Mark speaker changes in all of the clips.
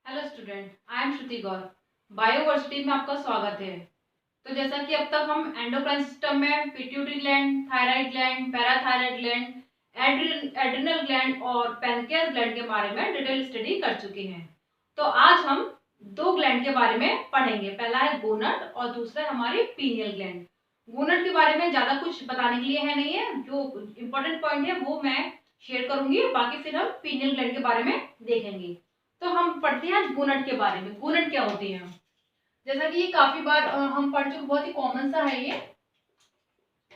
Speaker 1: Hello student, I am Shruti Gaur. Bioversity में आपका स्वागत है। तो जैसा कि अब तक हम एंडोक्राइन सिस्टम में pituitary gland, thyroid gland, parathyroid gland, adrenal gland और पैनक्रियास ग्लैंड के बारे में डिटेल स्टडी कर चुके हैं। तो आज हम दो ग्लैंड के बारे में पढ़ेंगे। पहला है गोनड और दूसरा है हमारी पीनियल ग्लैंड। गोनड के बारे में ज़्यादा कुछ बताने के लिए है नहीं है, जो इम्पोर्टेंट पॉइंट है वो मैं शेयर करूंगी, बाकी फिर हम पीनियल ग्लैंड के बारे में देखेंगे। तो हम पढ़ते हैं गोनड के बारे में। गोनड क्या होते हैं? जैसा कि ये काफी बार हम पढ़ चुके, बहुत ही कॉमन सा है ये,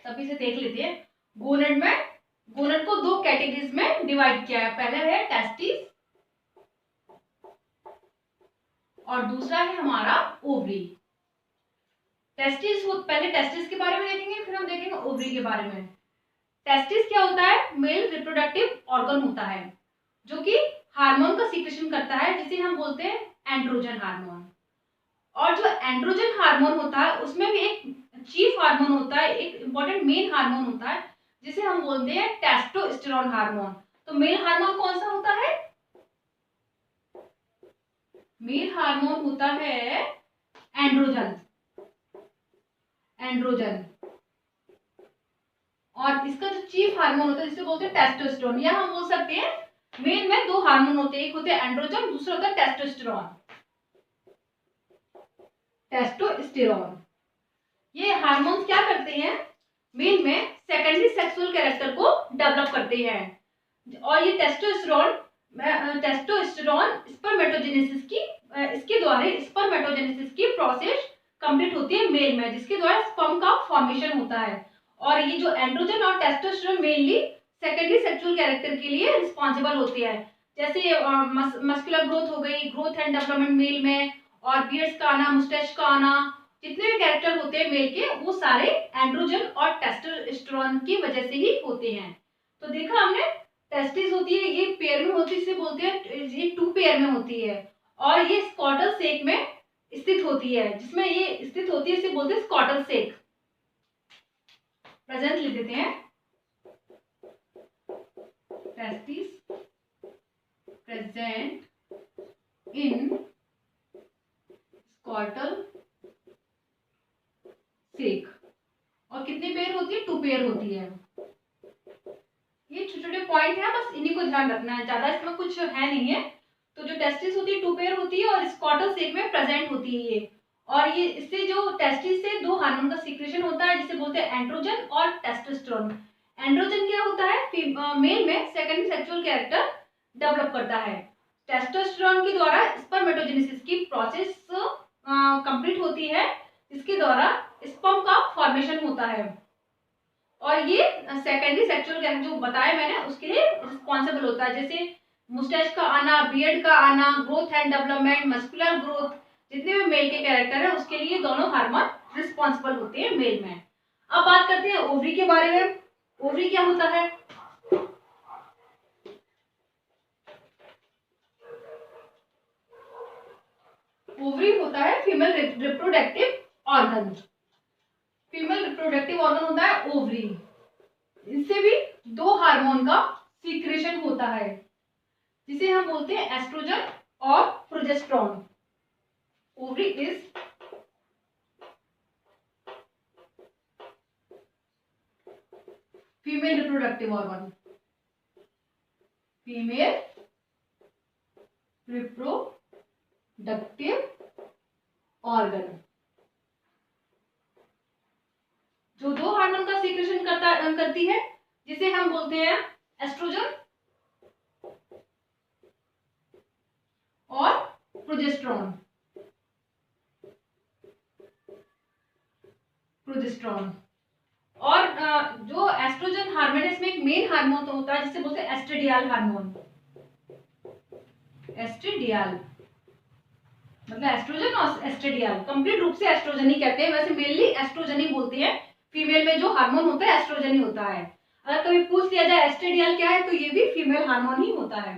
Speaker 1: सभी से देख लेते हैं। गोनड को दो कैटेगरीज में डिवाइड किया है। पहला है टेस्टिस और दूसरा है हमारा ओवरी। पहले टेस्टिस के बारे में देखेंगे, फिर हम देखेंगे ओवरी के बारे में। टेस्टिस क्या होता है? मेल रिप्रोडक्टिव ऑर्गन होता है जो कि हार्मोन का सीक्रेशन करता है, जिसे हम बोलते हैं एंड्रोजन हार्मोन। और जो एंड्रोजन हार्मोन होता है उसमें भी एक चीफ हार्मोन होता है, एक इंपॉर्टेंट मेन हार्मोन होता है, जिसे हम बोलते हैं टेस्टोस्टेरोन हार्मोन। तो मेल हार्मोन कौन सा होता है? मेल हार्मोन होता है एंड्रोजन। और इसका जो चीफ हार्मोन होता है जिसे बोलते हैं टेस्टोस्टेरोन, या हम बोल सकते हैं मेल में दो हार्मोन होते हैं, एक होते हैं एंड्रोजन, दूसरा होता है टेस्टोस्टेरोन। ये हार्मोन्स क्या करते हैं? मेल में सेकेंडरी सेक्सुअल कैरेक्टर को डेवलप करते हैं। और ये टेस्टोस्टेरोन स्पर्मेटोजेनेसिस की इसके द्वारा स्पर्मेटोजेनेसिस की प्रोसेस कंप्लीट होती है मेल में, जिसके द्वारा स्पर्म का फॉर्मेशन होता है। और ये जो एंड्रोजन और testosterone mainly secondary sexual character के लिए रिस्पॉन्सिबल होते हैं। जैसे मस्कुलर ग्रोथ हो गई, ग्रोथ एंड डेवलपमेंट मेल में, और बियर्ड्स का आना, मुस्टैच का आना, जितने भी कैरेक्टर होते हैं मेल के, वो सारे एंड्रोजन और टेस्टोस्टेरोन की वजह से ही होते हैं। तो देखा हमने, टेस्टिस होती है, ये पेयर में होती है, इसे बोलते हैं, ये टू पेयर में होती है, और ये स्कॉटल सेक में स्थित होती है। जिसमें ये स्थित होती है इसे बोलते हैं स्कॉटल सेक। प्रेजेंट लिख देते हैं, टेस्टिस प्रेजेंट इन स्कॉटल सेक। और कितनी पेयर होती है? टू पेयर होती है। ये छोटे छोटे पॉइंट है, बस इन्हीं को ध्यान रखना है, ज्यादा इसमें कुछ है नहीं है। तो जो टेस्टिस होती है टू पेयर होती है और स्कॉटल सेक में प्रेजेंट होती है ये। और ये इससे जो टेस्टिस से दो हार्मोन का सीक्रेशन होता है, जिसे बोलते हैं एंड्रोजन और टेस्टोस्टेरोन। एंड्रोजन क्या होता है? मेल में सेकेंडरी सेक्सुअल कैरेक्टर डेवलप करता है। टेस्टोस्टेरोन के द्वारा स्पर्मेटोजेनेसिस की प्रोसेस कंप्लीट होती है, इसके द्वारा स्पर्म का फॉर्मेशन होता है। और ये सेकेंडरी सेक्सुअल कैरेक्टर जो बताया मैंने उसके लिए रिस्पॉन्सिबल होता है। जैसे मुस्टैच का आना, बियर्ड का आना, growth and development, muscular growth, जितने भी मेल के कैरेक्टर है उसके लिए दोनों हार्मोन रिस्पॉन्सिबल होते हैं मेल में। अब बात करते हैं ओवरी के बारे में। ओवरी क्या होता है? ओवरी होता है female reproductive organ. Female reproductive organ होता है ओवरी। इससे भी दो हार्मोन का सीक्रेशन होता है, जिसे हम बोलते हैं एस्ट्रोजन और progesterone. Ovary is female reproductive organ. Female reproductive organ जो दो हार्मोन का सीक्रेशन करती है, जिसे हम बोलते हैं एस्ट्रोजन और प्रोजेस्टेरोन। और जो एस्ट्रोजन हार्मोन है इसमें एक मेन हार्मोन तो होता है, जिसे बोलते हैं एस्ट्रेडियल हार्मोन। एस्ट्रेडियल मतलब एस्ट्रोजन और एस्ट्रेडियल, कंप्लीट रूप से एस्ट्रोजन ही कहते हैं, वैसे मेनली एस्ट्रोजन ही बोलते हैं। फीमेल में जो हार्मोन होता है एस्ट्रोजन ही होता है। अगर कभी पूछ लिया जाए एस्ट्रेडियल क्या है, तो ये भी फीमेल हार्मोन ही होता है।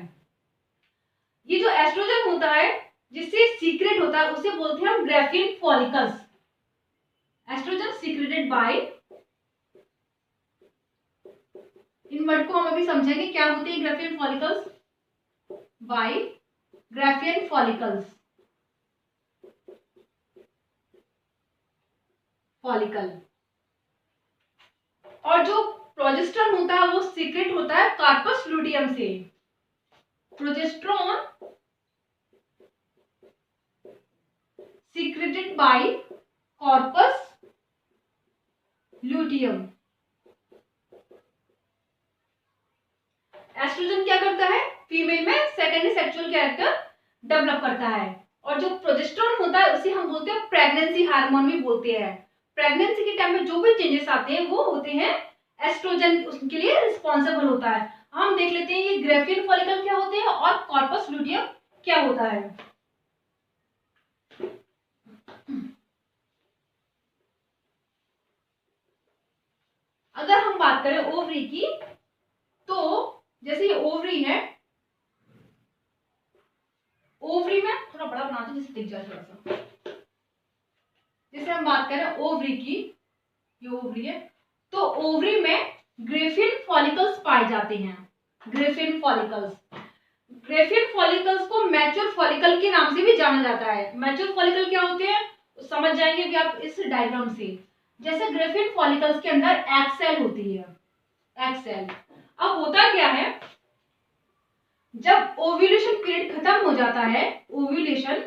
Speaker 1: ये जो एस्ट्रोजन होता है जिससे सीक्रेट होता है उसे बोलते हैं हम Graafian follicles. Oestrogen secreted by, इन वर्ड को हम अभी समझेंगे क्या होते हैं Graafian follicles. By Graafian follicles, follicle. और जो प्रोजेस्टेरॉन होता है वो सीक्रेट होता है कार्पस लुटियम से। Progesterone secreted by corpus luteum. Oestrogen क्या करता है, फीमेल में सेकेंडरी सेक्सुअल कैरेक्टर डेवलप करता है। और जो प्रोजेस्टेरॉन होता है उसे हम बोलते हैं प्रेगनेंसी हार्मोन भी बोलते हैं। प्रेगनेंसी के टाइम में जो भी चेंजेस आते हैं वो होते हैं एस्ट्रोजन, उसके लिए रिस्पॉन्सिबल होता है। हम देख लेते हैं ये ग्राफियन फॉलिकल क्या होते हैं और कॉर्पस लुटियम क्या होता है। अगर हम बात करें ओवरी की, तो जैसे ये ओवरी है, ओवरी में थोड़ा बड़ा बना दो जिससे दिख जाए थोड़ा सा। जैसे हम बात करें ओवरी की, ये ओवरी है, तो ओवरी में ग्राफियन फॉलिकल्स पाए जाते हैं। ग्राफियन फॉलिकल्स, ग्राफियन फॉलिकल्स को मैच्योर फॉलिकल के नाम से भी जाना जाता है। मैच्योर फॉलिकल क्या होते हैं समझ जाएंगे भी आप इस डायग्राम से। जैसे ग्राफियन फॉलिकल्स के अंदर एग सेल होती है, एग सेल। अब होता क्या है, जब ओव्यूलेशन पीरियड खत्म हो जाता है, ओव्यूलेशन,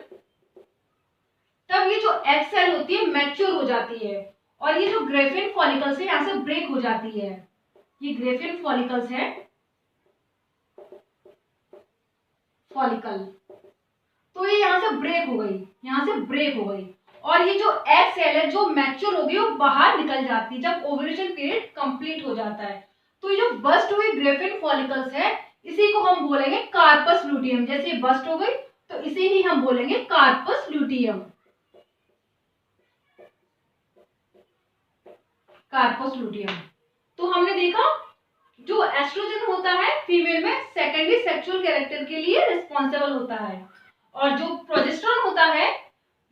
Speaker 1: तब ये जो एग सेल होती है मैच्योर हो जाती है और ये जो ग्राफियन फॉलिकल्स है यहाँ से ब्रेक हो जाती है। ये ग्राफियन फॉलिकल्स है, फॉलिकल, तो ये यहाँ से ब्रेक हो गई, यहाँ से ब्रेक हो गई और ये जो एग सेल है जो मैच्योर हो गई वो बाहर निकल जाती है जब ओव्यूलेशन पीरियड कंप्लीट हो जाता है। तो ये जो बस्ट हुई ग्राफियन फॉलिकल्स है इसी को हम बोलेंगे कार्पस लुटियम। जैसे बस्ट हो गई तो इसे ही हम बोलेंगे कार्पस लुटियम, कार्पस लुटियम। तो हमने देखा जो एस्ट्रोजन होता है फीमेल में सेकेंडरी सेक्सुअल कैरेक्टर के लिए रिस्पॉन्सिबल होता है और जो प्रोजेस्टेरॉन होता है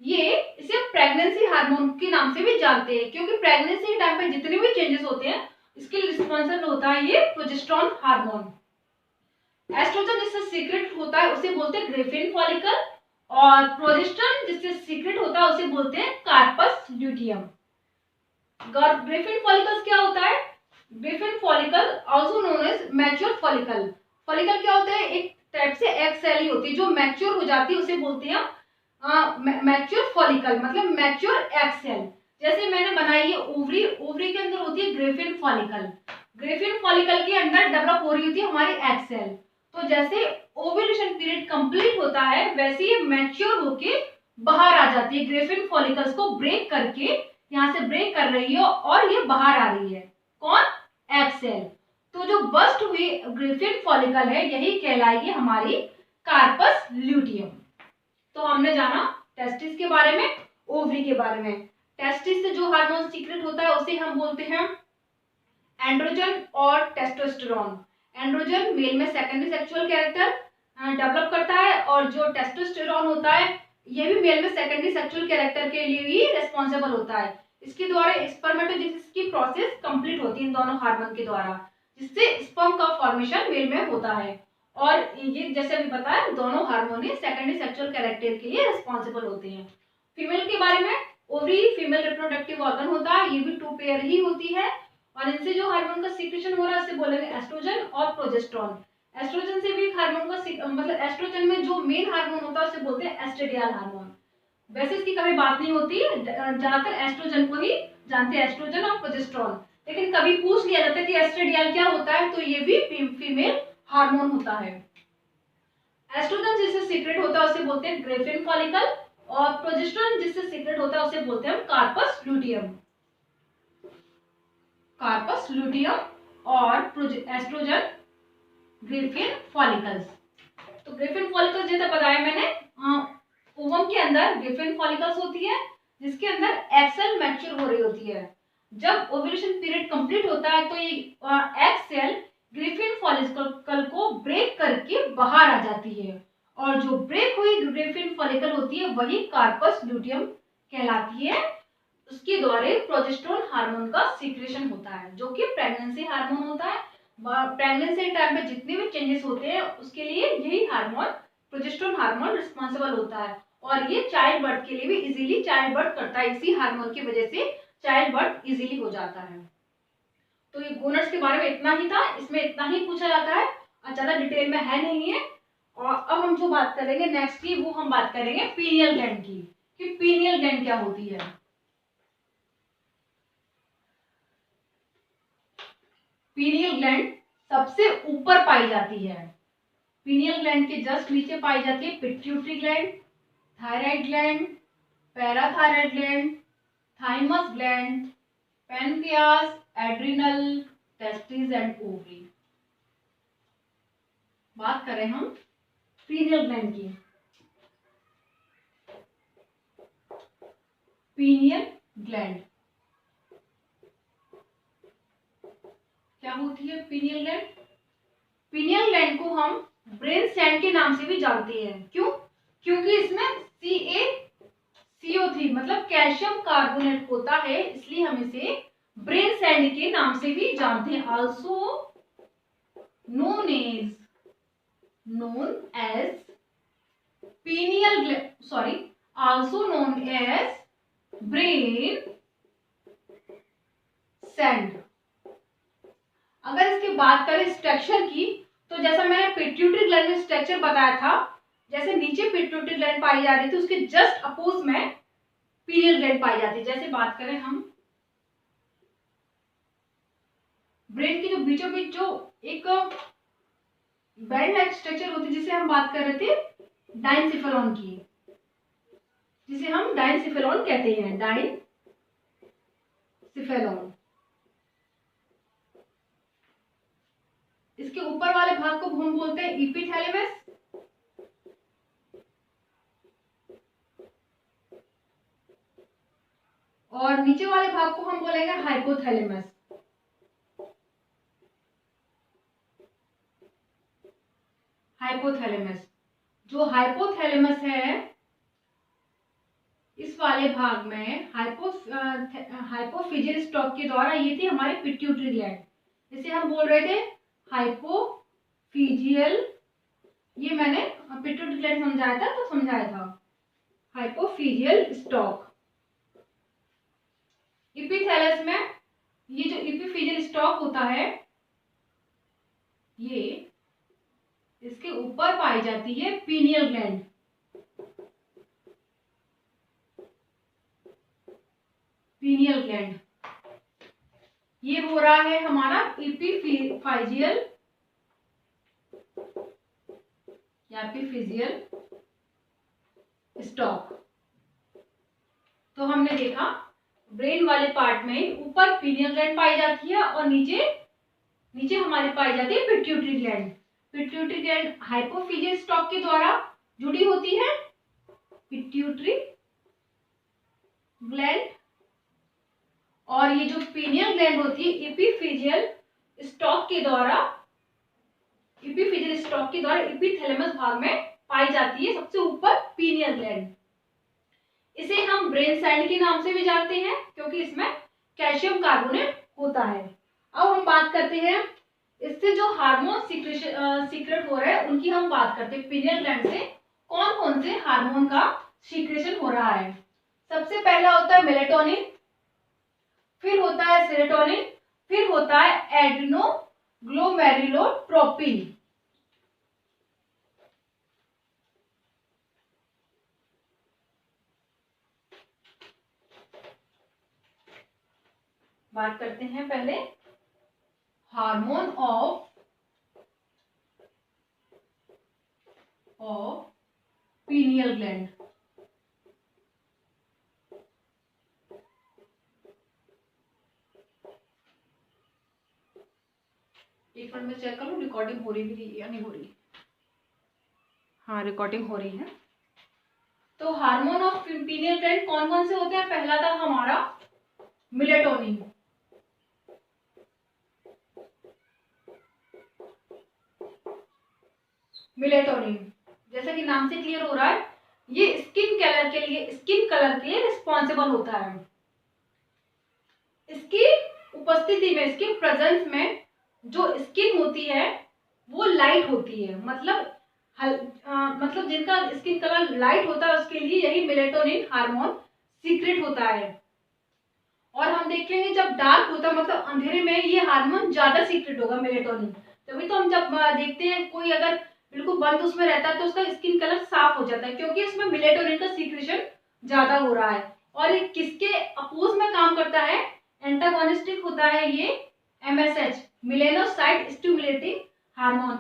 Speaker 1: ये इसे प्रेगनेंसी हार्मोन के नाम से भी जानते हैं क्योंकि प्रेगनेंसी के टाइम पे जितने भी चेंजेस होते हैं इसके लिए रिस्पॉन्सिबल होता है ये प्रोजेस्टेरॉन हार्मोन। एस्ट्रोजन जिससे सीक्रेट होता है उसे बोलते हैं ग्राफियन फॉलिकल और प्रोजेस्टेरॉन जिससे सीक्रेट होता है उसे बोलते हैं कार्पस ल्यूटियम। ग्राफियन फॉलिकल्स क्या होता है, Graafian follicle also known as mature follicle. Follicle क्या होता है, एक टाइप से एग सेल ही होती है जो मैच्योर हो जाती है उसे बोलते हैं मैच्योर फॉलिकल, मतलब मैच्योर एग सेल। जैसे मैंने बनाई है ओवरी, ओवरी के अंदर होती है ग्राफियन फॉलिकल, ग्राफियन फॉलिकल के अंदर डेवलप हो रही होती है हमारी एग सेल। तो जैसे ओव्यूलेशन पीरियड कंप्लीट होता है वैसे ये मैच्योर होके बाहर आ जाती है, ग्राफियन फॉलिकल्स को ब्रेक करके यहाँ से ब्रेक कर रही है और ये बाहर आ रही है, कौन, एग सेल। तो जो बस्ट हुई ग्राफियन फॉलिकल है यही कहलाएगी हमारी कार्पस ल्यूटियम। तो हमने जाना टेस्टिस के बारे में, ओवरी के बारे में। टेस्टिस से जो हार्मोन सीक्रेट होता है उसे हम बोलते हैं एंड्रोजन और टेस्टोस्टेरोन। एंड्रोजन मेल में सेकेंडरी सेक्सुअल कैरेक्टर डेवलप करता है और जो टेस्टोस्टेरोन होता है ये भी मेल में सेकेंडरी सेक्सुअल कैरेक्टर के लिए भी रिस्पॉन्सिबल होता है। इसके द्वारा स्पर्मेटोजेनेसिस की प्रोसेस कंप्लीट होती है इन दोनों हार्मोन के द्वारा जिससे स्पर्म का फॉर्मेशन मेल में होता है। और ये जैसे अभी बताया दोनों हार्मोन ही सेकेंडरी सेक्सुअल कैरेक्टर के लिए रिस्पॉन्सिबल होते हैं। फीमेल के बारे में ओवरी फीमेल रिप्रोडक्टिव ऑर्गन होता है, ये भी 2 पेयर ही होती है और इनसे जो हार्मोन का सीक्रेशन हो रहा है उसे बोलेंगे एस्ट्रोजन और प्रोजेस्टेरॉन। एस्ट्रोजन से भी हार्मोन का मतलब एस्ट्रोजन में जो मेन हार्मोन होता है उसे बोलते हैं एस्ट्रेडियल हार्मोन। वैसे इसकी कभी बात नहीं होती, ज्यादातर एस्ट्रोजन को ही जानते हैं, एस्ट्रोजन और प्रोजेस्टेरॉन। लेकिन कभी पूछ लिया जाता है कि एस्ट्रेडियल क्या होता है तो ये भी फीमेल हार्मोन होता है। एस्ट्रोजन जिससे सीक्रेट होता है उसे बोलते हैं ग्राफियन फॉलिकल और प्रोजेस्टेरॉन जिससे सीक्रेट होता है उसे बोलते हैं कार्पस ल्यूटियम, कार्पस ल्यूटियम और एस्ट्रोजन ग्राफियन फॉलिकल्स। तो ग्राफियन फॉलिकल्स जैसा बताया मैंने, ओवम के अंदर ग्राफियन फॉलिकल्स होती है जिसके अंदर एग सेल मैच्योर हो रही होती है। जब ओव्यूलेशन पीरियड कंप्लीट होता है तो ये एग सेल ग्राफियन फॉलिकल को ब्रेक करके बाहर आ जाती है और जो ब्रेक हुई ग्राफियन फॉलिकल होती है वही कार्पस ल्यूटियम कहलाती है। उसके द्वारा प्रोजेस्टेरॉन हार्मोन का सीक्रेशन होता है जो कि प्रेगनेंसी हार्मोन होता है। प्रेगनेंसी टाइम पे जितने भी चेंजेस होते हैं उसके लिए यही हार्मोन प्रोजेस्टेरोन हार्मोन रिस्पॉन्सिबल होता है और ये चाइल्ड बर्थ के लिए भी इजीली चाइल्ड बर्थ करता है। इसी हार्मोन की वजह से चाइल्ड बर्थ इजीली हो जाता है। तो ये गोनड्स के बारे में इतना ही था, इसमें इतना ही पूछा जाता है, ज्यादा डिटेल में है नहीं है। और अब हम जो बात करेंगे नेक्स्ट की, वो हम बात करेंगे पीनियल ग्लैंड की, कि पीनियल ग्लैंड क्या होती है। पीनियल ग्लैंड सबसे ऊपर पाई जाती है। पीनियल ग्लैंड के जस्ट नीचे पाई जाती है pituitary gland, thyroid gland, parathyroid gland, thymus gland, pancreas, adrenal, testis and ovary. बात करें हम पीनियल ग्लैंड की। पीनियल ग्लैंड क्या होती है? पीनियल ग्लैंड, पीनियल ग्लैंड को हम ब्रेन सैंड के नाम से भी जानते हैं। क्यों? क्योंकि इसमें CaCO3 मतलब कैल्शियम कार्बोनेट होता है, इसलिए हम इसे ब्रेन सैंड के नाम से भी जानते हैं। Also known as pineal gland, sorry, also known as brain sand। अगर इसकी बात करें स्ट्रक्चर की, तो जैसा मैंने पिट्यूटरी ग्लैंड में स्ट्रक्चर बताया था, जैसे नीचे पिट्यूटरी ग्लैंड पाई जा रही थी, उसके जस्ट अपोज में पीनियल ग्लैंड पाई जाती है। जैसे बात करें हम ब्रेन की जो बीचों बीच जो एक बैंड लाइक स्ट्रक्चर होती है, जिसे हम बात कर रहे थे डाइनसिफेरॉन की, जिसे हम डाइनसिफेरॉन कहते हैं, डाइनसिफेरॉन। इसके ऊपर वाले भाग को हम बोलते हैं एपिथैलेमस, और नीचे वाले भाग को हम बोलेंगे हाइपोथैलेमस। हाइपोथैलेमस, जो हाइपोथैलेमस है, इस वाले भाग में हाइपोफिजियल स्टॉक के द्वारा ये थी हमारी पिट्यूटरी ग्लैंड, इसे हम बोल रहे थे हाइपोफिजियल। ये मैंने पिट्यूटरी ग्लैंड समझाया था, तो समझाया था हाइपोफिजियल स्टॉक। एपिथैलेमस में ये जो एपिफिजियल स्टॉक होता है, ये इसके ऊपर पाई जाती है पीनियल ग्लैंड। पीनियल ग्लैंड ये हो रहा है हमारा एपिफिजियल या एपिफिजियल स्टॉक। तो हमने देखा ब्रेन वाले पार्ट में ऊपर पीनियल ग्लैंड पाई जाती है और नीचे हमारी पाई जाती है pituitary gland. Pituitary gland hypophyseal stock के द्वारा जुड़ी होती है, पिट्यूटरी ग्लैंड, और ये जो पीनियल ग्लैंड होती है एपिफिजियल स्टॉक के द्वारा एपिथैलेमस भाग में पाई जाती है, सबसे ऊपर पीनियल ग्लैंड। इसे हम ब्रेन सैंड के नाम से भी जानते हैं, क्योंकि इसमें कैल्शियम कार्बोनेट होता है। अब हम बात करते हैं इससे जो हार्मोन सीक्रेट हो रहे हैं, उनकी हम बात करते हैं। पीनियल ग्लैंड से कौन कौन से हार्मोन का सीक्रेशन हो रहा है? सबसे पहला होता है मेलेटोनिन, फिर होता है सेरोटोनिन, फिर होता है एड्रेनोग्लोमेरुलोट्रोपिन। बात करते हैं पहले हार्मोन ऑफ पीनियल ग्लैंड। एक मिनट में चेक करूं रिकॉर्डिंग हो रही भी या नहीं हो रही। हाँ, रिकॉर्डिंग हो रही है। तो हार्मोन ऑफ पीनियल ग्लैंड कौन कौन से होते हैं? पहला था हमारा मेलेटोनिन। मेलेटोनिन जैसा कि नाम से क्लियर हो रहा है, ये स्किन कलर के लिए रिस्पॉन्सिबल होता है। इसकी उपस्थिति में, इसके प्रेजेंस में जो स्किन होती है वो लाइट होती है, मतलब मतलब जिनका स्किन कलर लाइट होता है उसके लिए यही मेलेटोनिन हार्मोन सीक्रेट होता है। और हम देखेंगे जब डार्क होता है मतलब अंधेरे में ये हार्मोन ज्यादा सीक्रेट होगा मेलेटोनिन। तभी तो हम जब देखते हैं कोई अगर बिल्कुल बंद उसमें रहता है तो उसका स्किन कलर साफ हो जाता है, क्योंकि इसमें मेलेटोनिन का सीक्रेशन ज्यादा हो रहा है। और ये किसके अपोज में काम करता है? एंटागोनिस्टिक होता है ये MSH, melanocyte stimulating hormone.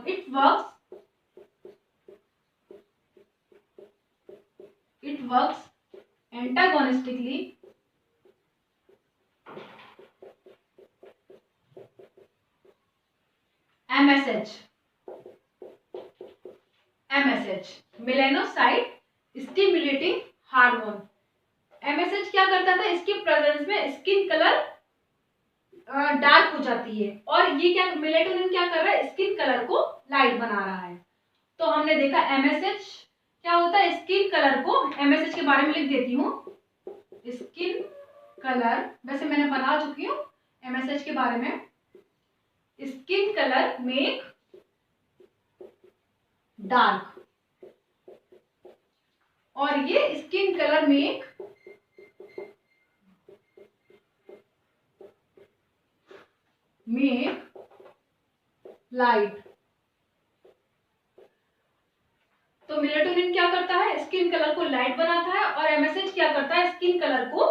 Speaker 1: it works antagonistically MSH melanocyte stimulating hormone. MSH क्या करता था? इसके प्रेजेंस में स्किन कलर डार्क हो जाती है, और ये क्या मेलेटोनिन क्या कर रहा है? स्किन कलर को लाइट बना रहा है। तो हमने देखा MSH क्या होता है? स्किन कलर को, MSH के बारे में लिख देती हूँ, स्किन कलर, वैसे मैंने बना चुकी हूँ MSH के बारे में। स्किन कलर मेक डार्क, और ये स्किन कलर मेक लाइट। तो मेलेटोनिन क्या करता है? स्किन कलर को लाइट बनाता है, और MSH क्या करता है? स्किन कलर को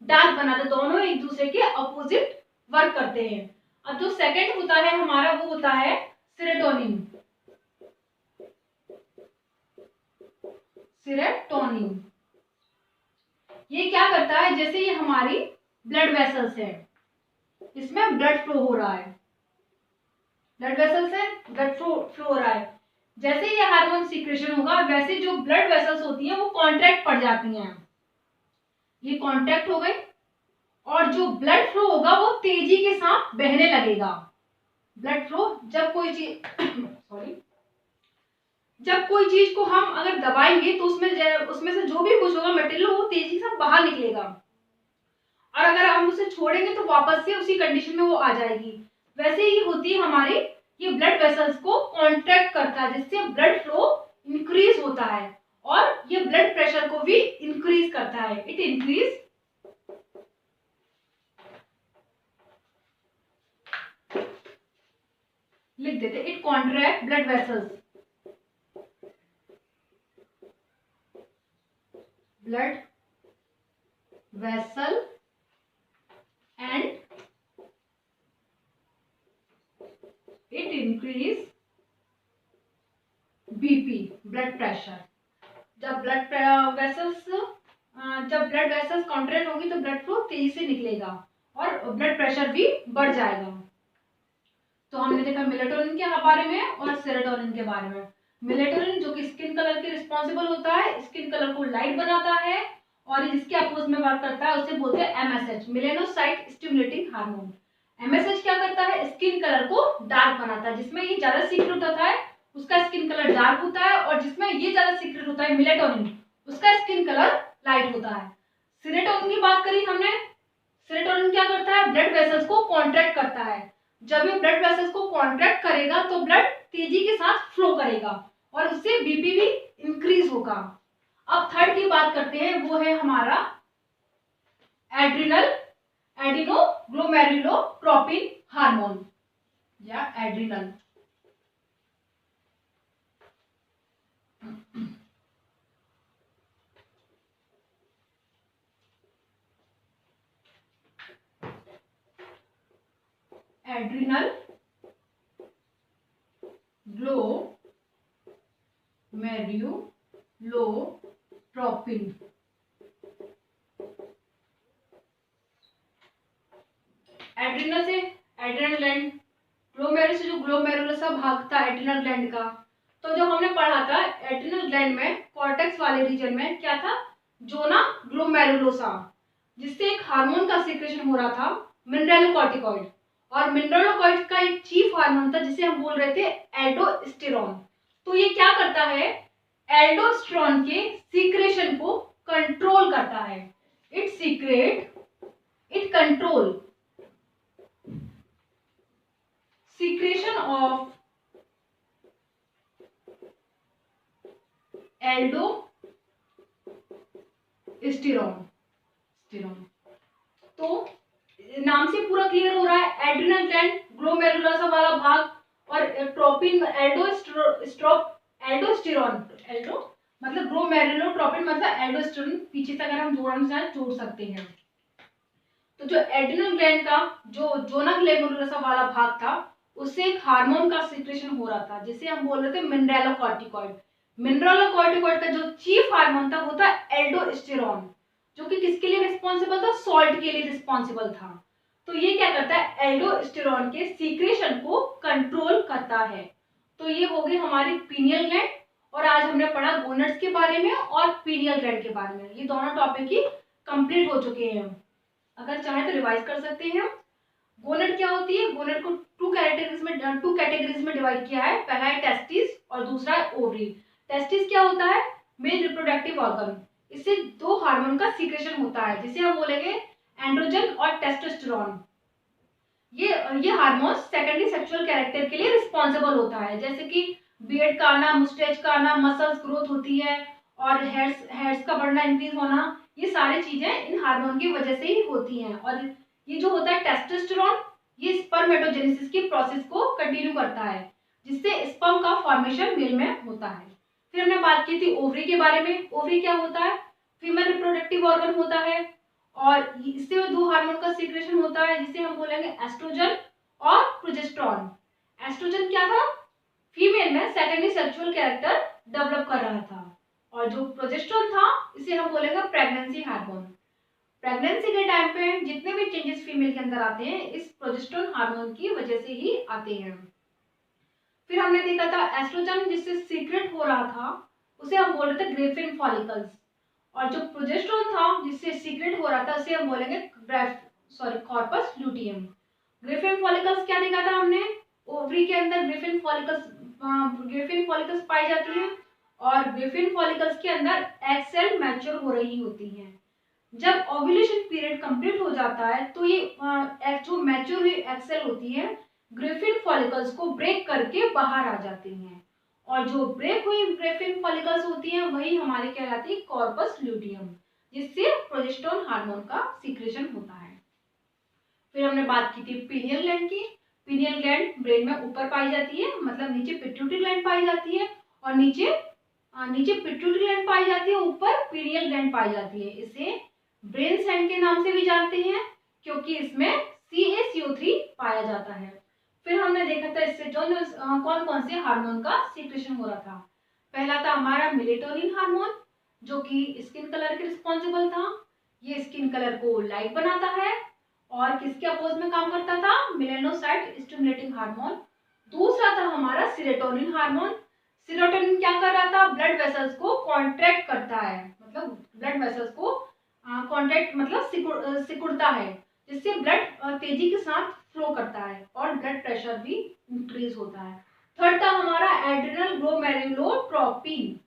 Speaker 1: डार्क बनाता है। दोनों एक दूसरे के अपोजिट वर्क करते हैं। अब जो सेकंड होता है हमारा वो होता है सेरोटोनिन। ये क्या करता है? जैसे ये हमारी ब्लड वेसल्स है, इसमें ब्लड फ्लो हो रहा है, ब्लड वेसल्स है, ब्लड फ्लो हो रहा है। जैसे ये हार्मोन सीक्रेशन होगा वैसे जो ब्लड वेसल्स होती हैं वो कॉन्ट्रैक्ट पड़ जाती हैं, ये कॉन्ट्रैक्ट हो गई, और जो ब्लड फ्लो होगा वो तेजी के साथ बहने लगेगा। ब्लड फ्लो, जब कोई चीज सॉरी जब कोई चीज को हम अगर दबाएंगे तो उसमें से जो भी कुछ होगा मटेरियल वो तेजी से बाहर निकलेगा, और अगर हम उसे छोड़ेंगे तो वापस से उसी कंडीशन में वो आ जाएगी। वैसे ही होती है हमारी, ये ब्लड वेसल्स को कॉन्ट्रैक्ट करता है जिससे ब्लड फ्लो इंक्रीज होता है, और ये ब्लड प्रेशर को भी इंक्रीज करता है। इट इंक्रीज लिख देते, it contract blood vessels, blood vessel and it increase BP, blood pressure. जब ब्लड वेसल्स कॉन्ट्रैक्ट होगी तो ब्लड फ्लो तेजी से निकलेगा और ब्लड प्रेशर भी बढ़ जाएगा। तो हमने देखा मेलेटोनिन के बारे में और सेरोटोनिन के बारे में। मेलेटोनिन जो कि स्किन कलर के रिस्पॉन्सिबल होता है, स्किन कलर को लाइट बनाता है, और जिसके अपोज में वर्क करता है उसे बोलते हैं MSH, melanocyte stimulating hormone. MSH क्या करता है? स्किन कलर को डार्क बनाता है। जिसमें ये ज्यादा सीक्रेट होता है उसका स्किन कलर डार्क होता है, और जिसमें ये ज्यादा सीक्रेट होता है मेलेटोनिन, उसका स्किन कलर लाइट होता है। सेरोटोनिन की बात करी हमने, सेरोटोनिन क्या करता है? ब्लड वेसल्स को कॉन्ट्रैक्ट करता है। जब ये ब्लड वेसल्स को कॉन्ट्रैक्ट करेगा तो ब्लड तेजी के साथ फ्लो करेगा, और उससे BP भी इंक्रीज होगा। अब थर्ड की बात करते हैं, वो है हमारा एड्रिनोग्लोमेरुलोट्रोपिन हार्मोन, या एड्रिनल। एड्रिनल ग्लोमेरुलोट्रोपिन। एड्रिनल से एड्रिनल ग्लैंड, ग्लोमेरुलस से जो ग्लोमेरुलस भागता है एड्रिनल ग्लैंड का। तो जो हमने पढ़ा था एड्रिनल ग्लैंड में कॉर्टेक्स वाले रीजन में क्या था? जोना ग्लोमेरुलोसा, जिससे एक हार्मोन का सीक्रेशन हो रहा था, मिनरलोकॉर्टिकॉइड। और मिनरलोकॉर्टिकॉइड का एक चीफ हार्मोन था जिसे हम बोल रहे थे एल्डोस्टेरॉन। तो ये क्या करता है? एल्डोस्टेरॉन के सीक्रेशन को कंट्रोल करता है। It control secretion of aldosterone. तो नाम से पूरा क्लियर हो रहा है, एड्रिनल ग्लैंड, ग्लोमेरुलस वाला भाग, और ट्रोपिन एल्डोस्टेरॉन, एल्डो मतलब ग्लोमेरुलोट्रोपिन मतलब एल्डोस्टेरॉन, पीछे से अगर हम जोड़ सकते हैं। तो जो एड्रिनल ग्लैंड का जो जोना ग्लैमेरुलस वाला भाग था, उससे एक हार्मोन का सिक्रेशन हो रहा था जिसे हम बोल रहे थे मिनरलोकॉर्टिकॉइड। मिनरलोकॉर्टिकॉइड का जो चीफ हार्मोन था वो था एल्डोस्टेरॉन, जो कि किसके लिए रिस्पॉन्सिबल था, सॉल्ट के लिए रिस्पॉन्सिबल था। तो ये क्या करता है, एल्डोस्टेरॉन के सीक्रेशन को कंट्रोल करता है। तो ये हो गई हमारी पीनियल ग्लैंड, और आज हमने पढ़ा गोनड्स के बारे में और पीनियल ग्लैंड के बारे में। ये दोनों टॉपिक ही कंप्लीट हो चुके हैं। अगर चाहे तो रिवाइज कर सकते हैं। गोनड क्या होती है, गोनड को टू कैटेगरीज में डिवाइड किया है। पहला है टेस्टिस और दूसरा है ओवरी। टेस्टिस क्या होता है, मेल रिप्रोडक्टिव ऑर्गन। इससे दो हार्मोन का सीक्रेशन होता है जिसे हम बोलेंगे एंड्रोजन और टेस्टोस्टेरोन। ये हार्मोन सेकेंडरी सेक्सुअल कैरेक्टर के लिए रिस्पॉन्सिबल होता है, जैसे कि बियर्ड का आना, मुस्टैच का आना, मसल्स ग्रोथ होती है और हेयर्स का बढ़ना, इंक्रीज होना, ये सारी चीजें इन हार्मोन की वजह से ही होती हैं। और ये जो होता है टेस्टोस्टेरोन, ये स्पर्मेटोजेनेसिस की प्रोसेस को कंटिन्यू करता है जिससे स्पर्म का फॉर्मेशन मेल में होता है। फिर हमने बात की थी ओवरी के बारे में। ओवरी क्या होता है, फीमेल रिप्रोडक्टिव ऑर्गन होता है और इससे दो हार्मोन का सीक्रेशन होता है जिसे हम बोलेंगे एस्ट्रोजन और प्रोजेस्टेरॉन। एस्ट्रोजन क्या था, फीमेल में सेकेंडरी सेक्सुअल कैरेक्टर डेवलप कर रहा था, और जो प्रोजेस्टेरॉन था इसे हम बोलेंगे प्रेगनेंसी हार्मोन। प्रेगनेंसी के टाइम पे जितने भी चेंजेस फीमेल के अंदर आते हैं इस प्रोजेस्टेरॉन हार्मोन की वजह से ही आते हैं। फिर हमने देखा था एस्ट्रोजन जिससे सीक्रेट हो रहा था उसे हम बोल रहे थे ग्रेफिन फॉलिकल्स, और जो प्रोजेस्टेरॉन था जिससे सीक्रेट हो रहा था उसे हम बोलेंगे कॉर्पस ल्यूटियम। ग्रेफिन फॉलिकल्स क्या देखा था हमने, ओवरी के अंदर ग्रेफिन फॉलिकल्स पाई जाती है, और ग्रेफिन फॉलिकल्स के अंदर एग सेल मैच्योर हो रही होती हैं। जब ओव्यूलेशन पीरियड कंप्लीट हो जाता है तो ये जो मैच्योर हुई एग सेल होती है ग्रेफिन फॉलिकल्स को ब्रेक करके बाहर आ जाती हैं, और जो ब्रेक हुई ग्रेफिन फॉलिकल्स होती हैं वही हमारी कहलाती है कॉर्पस ल्यूटियम, जिससे प्रोजेस्टेरॉन हार्मोन का सीक्रेशन होता है। फिर हमने बात की थी पीनियल ग्लैंड की। पीनियल ग्लैंड ब्रेन में ऊपर पाई जाती है, मतलब नीचे पिट्यूटरी ग्लैंड पाई जाती है, और नीचे पिट्यूटरी ग्लैंड पाई जाती है, ऊपर पीनियल ग्लैंड पाई जाती है। इसे ब्रेन सैंड के नाम से भी जानते हैं क्योंकि इसमें CaCO3 पाया जाता है। फिर हमने देखा था इससे जो कौन कौन से हार्मोन का सीक्रेशन हो रहा था। पहला था हमारा मेलेटोनिन हार्मोन जो कि स्किन कलर के रिस्पॉन्सिबल था। ये स्किन कलर को लाइट बनाता है और किसके अपोज में काम करता था, मेलानोसाइट स्टिमुलेटिंग हार्मोन। दूसरा था हमारा सेरोटोनिन हार्मोन। सेरोटोनिन क्या कर रहा था, ब्लड वेसल्स को कॉन्ट्रैक्ट करता है, मतलब ब्लड वेसल्स को कॉन्ट्रैक्ट मतलब सिकुड़ता है, जिससे ब्लड तेजी के साथ फ्लो करता है और ब्लड प्रेशर भी इंक्रीज होता है। थर्ड था हमारा एड्रिनल ग्लोमेरुलोट्रोपिन,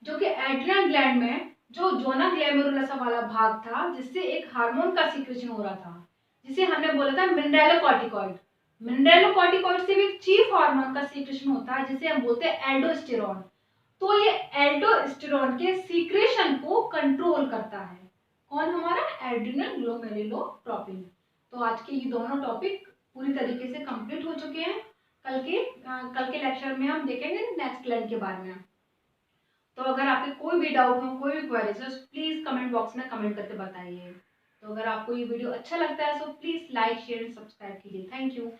Speaker 1: जो कि एड्रिनल ग्लैंड में जो जोना ग्लैमेरुलस वाला भाग था जिससे एक हार्मोन का सीक्रेशन हो रहा था जिसे हमने बोला था मिनरलोकॉर्टिकॉइड। मिनरलोकॉर्टिकॉइड से भी चीफ हार्मोन का सीक्रेशन होता है जिसे हम बोलते हैं एल्डोस्टेरॉन। तो ये एल्डोस्टेरॉन के सीक्रेशन को कंट्रोल करता है कौन, हमारा एड्रिनल ग्लोमेरुलोट्रोपिन। तो आज के ये दोनों टॉपिक पूरी तरीके से कंप्लीट हो चुके हैं। कल के लेक्चर में हम देखेंगे नेक्स्ट ग्लैंड के बारे में। तो अगर आपके कोई भी डाउट हो, कोई भी क्वेरीज हो, प्लीज कमेंट बॉक्स में कमेंट करके बताइए। तो अगर आपको ये वीडियो अच्छा लगता है तो प्लीज लाइक शेयर सब्सक्राइब कीजिए। Thank you.